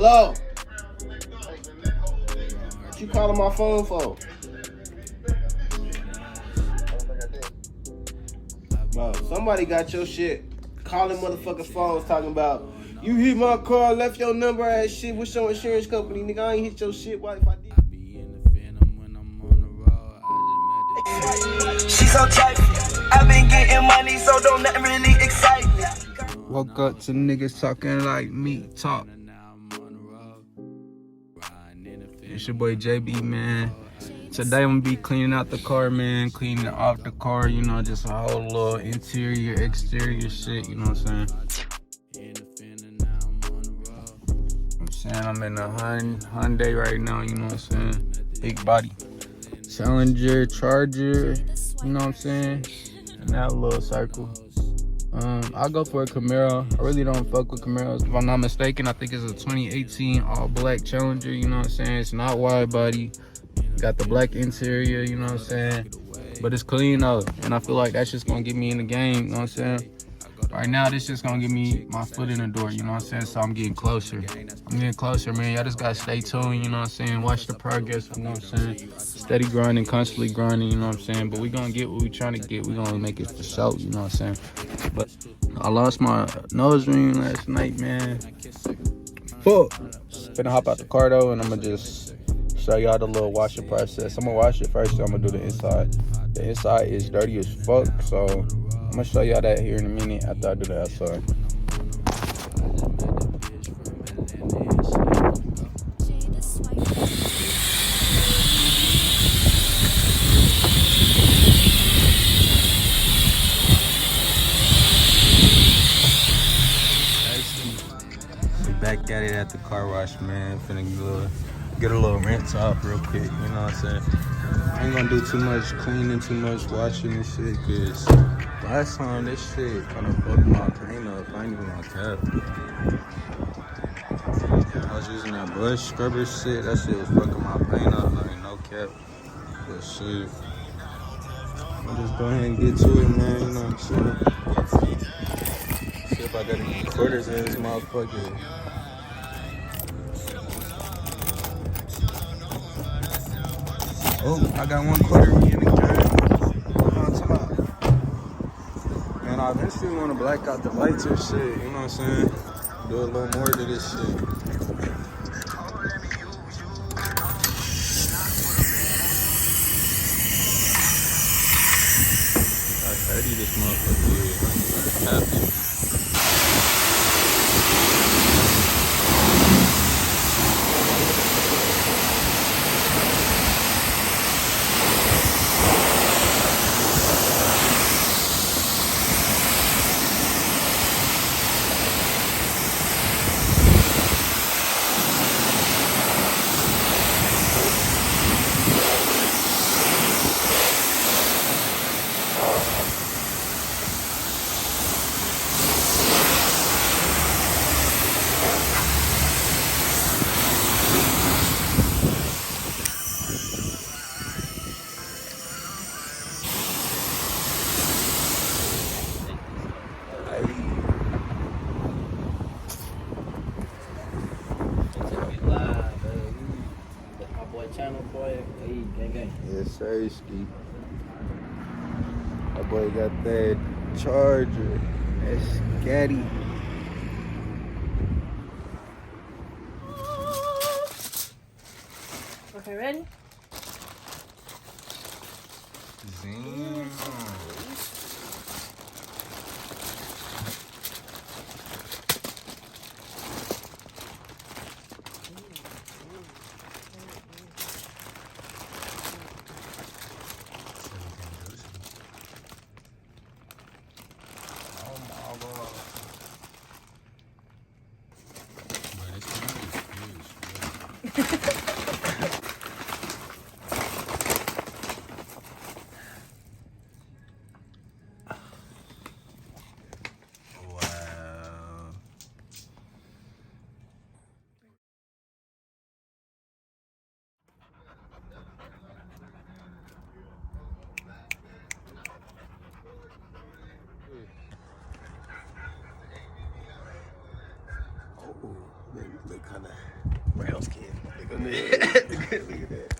Hello? What you calling my phone for? Bro, somebody got your shit calling motherfucking phones talking about you hit my car, left your number ass shit. What's your insurance company? Nigga, I ain't hit your shit. What if I did? She's so tight. I've been getting money, so don't nothing really excite me. Woke up to niggas talking like me talk. It's your boy JB, man. Today I'm gonna be cleaning out the car, man. Cleaning off the car, you know, just a whole little interior, exterior shit, you know what I'm saying? I'm in a Hyundai right now, you know what I'm saying? Big body. Challenger, Charger, you know what I'm saying? And that little circle. I'll go for a Camaro. I really don't fuck with Camaros. If I'm not mistaken, I think it's a 2018 all black Challenger, you know what I'm saying? It's not wide body. Got the black interior, you know what I'm saying? But it's clean though. And I feel like that's just gonna get me in the game, you know what I'm saying? Right now, this just gonna get me my foot in the door, you know what I'm saying? So I'm getting closer. I'm getting closer, man. Y'all just gotta stay tuned, you know what I'm saying? Watch the progress, you know what I'm saying? Steady grinding, constantly grinding, you know what I'm saying? But we gonna get what we trying to get. We gonna make it for show, you know what I'm saying? But I lost my nose ring last night, man. Fuck. Finna hop out the car though, and I'm gonna just show y'all the little washing process. I'm gonna wash it first, then I'm gonna do the inside. The inside is dirty as fuck, so I'm gonna show y'all that here in a minute after I do the outside. We back at it at the car wash, man. Finna get a little rinse off real quick, you know what I'm saying? I ain't gonna do too much cleaning, too much washing and shit, cause last time this shit kinda fucked my paint up. I ain't even gonna cap. I was using that brush scrubber shit. That shit was fucking my paint up, like no cap. But shit, I'll just go ahead and get to it, man. You know what I'm saying? See if I got any quarters in this motherfucker. Oh, I got 1 quarter in the game. Hold on, time out. Man, I eventually want to black out the lights or shit. You know what I'm saying? Do a little more to this shit. How dirty this motherfucker is. I ain't gonna cap it. Yes, sir, Ski. That boy got that Charger. That's scatty. Okay, ready? Zing. Look kind of brown skin. Look at that.